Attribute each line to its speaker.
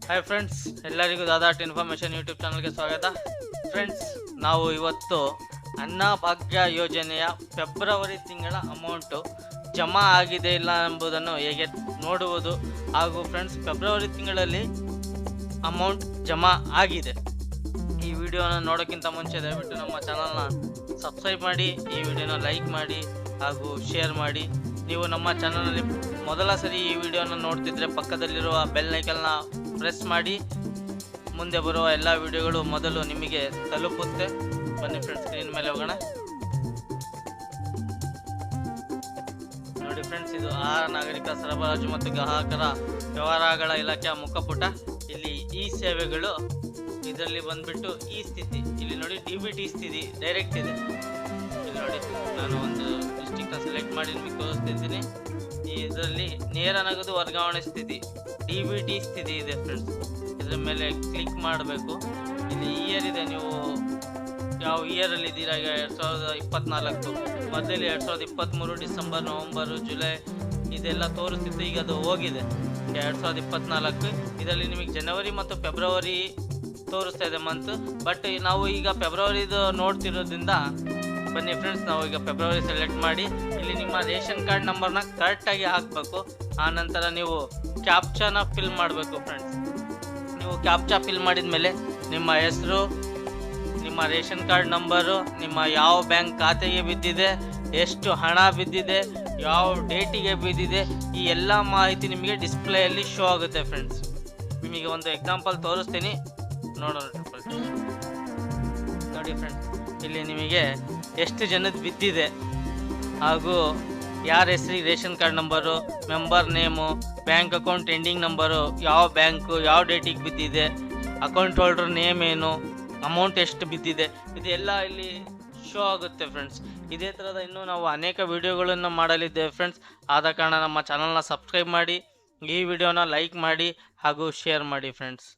Speaker 1: Hi friends, ಎಲ್ಲರಿಗೂ ದಾದಾಟ್ information YouTube ಚಾನಲ್ಗೆ ಸ್ವಾಗತ. ಫ್ರೆಂಡ್ಸ್, ನಾವು ಇವತ್ತು ಅನ್ನಭಾಗ್ಯ ಯೋಜನೆಯ ಫೆಬ್ರವರಿ ತಿಂಗಳ ಅಮೌಂಟು ಜಮಾ ಆಗಿದೆ ಇಲ್ಲ ಎಂಬುದನ್ನು ಹೇಗೆ ನೋಡುವುದು ಹಾಗೂ ಫ್ರೆಂಡ್ಸ್ ಫೆಬ್ರವರಿ ತಿಂಗಳಲ್ಲಿ ಅಮೌಂಟ್ ಜಮಾ ಆಗಿದೆ. ಈ ವಿಡಿಯೋನ ನೋಡೋಕ್ಕಿಂತ ಮುಂಚೆ ದಯವಿಟ್ಟು ನಮ್ಮ ಚಾನಲ್ನ ಸಬ್ಸ್ಕ್ರೈಬ್ ಮಾಡಿ, ಈ ವಿಡಿಯೋನ ಲೈಕ್ ಮಾಡಿ ಹಾಗೂ ಶೇರ್ ಮಾಡಿ. ನೀವು ನಮ್ಮ ಚಾನಲ್ನಲ್ಲಿ ಮೊದಲ ಸರಿ ಈ ವಿಡಿಯೋನ ನೋಡ್ತಿದ್ರೆ ಪಕ್ಕದಲ್ಲಿರುವ ಬೆಲ್ ಐಕನ್ನ ಪ್ರೆಸ್ ಮಾಡಿ. ಮುಂದೆ ಬರುವ ಎಲ್ಲ ವಿಡಿಯೋಗಳು ಮೊದಲು ನಿಮಗೆ ತಲುಪುತ್ತೆ. ಬನ್ನಿ ಫ್ರೆಂಡ್ಸ್, ಸ್ಕ್ರೀನ್ ಮೇಲೆ ಹೋಗೋಣ. ನೋಡಿ ಫ್ರೆಂಡ್ಸ್, ಇದು ಆಹಾರ ನಾಗರಿಕ ಸರಬರಾಜು ಮತ್ತು ಗ್ರಾಹಕರ ವ್ಯವಹಾರಗಳ ಇಲಾಖೆಯ ಮುಖಪುಟ. ಇಲ್ಲಿ ಈ ಸೇವೆಗಳು, ಇದರಲ್ಲಿ ಬಂದ್ಬಿಟ್ಟು ಈ ಸ್ಥಿತಿ, ಇಲ್ಲಿ ನೋಡಿ DBT ಸ್ಥಿತಿ ಡೈರೆಕ್ಟ್ ಇದೆ. ಇಲ್ಲಿ ನೋಡಿ, ನಾನು ಒಂದು ಡಿಸ್ಟ್ರಿಕ್ಟ್ನ ಸೆಲೆಕ್ಟ್ ಮಾಡಿ ನಿಮಗೆ ತೋರಿಸ್ತಿದ್ದೀನಿ. ಇದರಲ್ಲಿ ನೇರ ನಗದು ವರ್ಗಾವಣೆ ಸ್ಥಿತಿ DBT ಸ್ಥಿತಿ ಇದೆ ಫ್ರೆಂಡ್ಸ್. ಇದ್ರ ಮೇಲೆ ಕ್ಲಿಕ್ ಮಾಡಬೇಕು. ಇಲ್ಲಿ ಇಯರ್ ಇದೆ, ನೀವು ಯಾವ ಇಯರಲ್ಲಿ ಇದ್ದೀರಾ. ಈಗ 2024 ಮೊದಲೇ 2023 ಡಿಸೆಂಬರ್, ನವಂಬರು, ಜುಲೈ ಇದೆಲ್ಲ ತೋರಿಸ್ತಿತ್ತು. ಈಗ ಅದು ಹೋಗಿದೆ 2024. ಇದರಲ್ಲಿ ನಿಮಗೆ ಜನವರಿ ಮತ್ತು ಫೆಬ್ರವರಿ ತೋರಿಸ್ತಾ ಇದೆ ಮಂತ್. ಬಟ್ ನಾವು ಈಗ ಫೆಬ್ರವರಿದು ನೋಡ್ತಿರೋದ್ರಿಂದ ಬನ್ನಿ ಫ್ರೆಂಡ್ಸ್, ನಾವು ಈಗ ಫೆಬ್ರವರಿ ಸೆಲೆಕ್ಟ್ ಮಾಡಿ ಇಲ್ಲಿ ನಿಮ್ಮ ರೇಷನ್ ಕಾರ್ಡ್ ನಂಬರ್ನ ಕರೆಕ್ಟಾಗಿ ಹಾಕಬೇಕು. ಆನಂತರ ನೀವು ಕ್ಯಾಪ್ಚಾನ ಫಿಲ್ ಮಾಡಬೇಕು ಫ್ರೆಂಡ್ಸ್. ನೀವು ಕ್ಯಾಪ್ಚಾ ಫಿಲ್ ಮಾಡಿದ ಮೇಲೆ ನಿಮ್ಮ ಹೆಸರು, ನಿಮ್ಮ ರೇಷನ್ ಕಾರ್ಡ್ ನಂಬರು, ನಿಮ್ಮ ಯಾವ ಬ್ಯಾಂಕ್ ಖಾತೆಗೆ ಬಿದ್ದಿದೆ, ಎಷ್ಟು ಹಣ ಬಿದ್ದಿದೆ, ಯಾವ ಡೇಟಿಗೆ ಬಿದ್ದಿದೆ, ಈ ಎಲ್ಲ ಮಾಹಿತಿ ನಿಮಗೆ ಡಿಸ್ಪ್ಲೇಯಲ್ಲಿ ಶೋ ಆಗುತ್ತೆ ಫ್ರೆಂಡ್ಸ್. ನಿಮಗೆ ಒಂದು ಎಕ್ಸಾಂಪಲ್ ತೋರಿಸ್ತೀನಿ, ನೋಡೋಣ. ನೋಡಿ ಫ್ರೆಂಡ್ಸ್, ಇಲ್ಲಿ ನಿಮಗೆ ಎಷ್ಟು ಜನದ ಬಿದ್ದಿದೆ ಹಾಗೂ ಯಾರ ಹೆಸರಿಗೆ ration card number, member name, bank account ending number, ಯಾವ ಬ್ಯಾಂಕು, ಯಾವ ಡೇಟಿಗೆ ಬಿದ್ದಿದೆ, ಅಕೌಂಟ್ ಹೋಲ್ಡರ್ ನೇಮ್ ಏನು, ಅಮೌಂಟ್ ಎಷ್ಟು ಬಿದ್ದಿದೆ, ಇದೆಲ್ಲ ಇಲ್ಲಿ ಶೋ ಆಗುತ್ತೆ ಫ್ರೆಂಡ್ಸ್. ಇದೇ ಥರದ ಇನ್ನೂ ನಾವು ಅನೇಕ ವಿಡಿಯೋಗಳನ್ನು ಮಾಡಲಿದ್ದೇವೆ ಫ್ರೆಂಡ್ಸ್. ಆದ ಕಾರಣ ನಮ್ಮ ಚಾನಲ್ನ ಸಬ್ಸ್ಕ್ರೈಬ್ ಮಾಡಿ, ಈ ವಿಡಿಯೋನ ಲೈಕ್ ಮಾಡಿ ಹಾಗೂ ಶೇರ್ ಮಾಡಿ ಫ್ರೆಂಡ್ಸ್.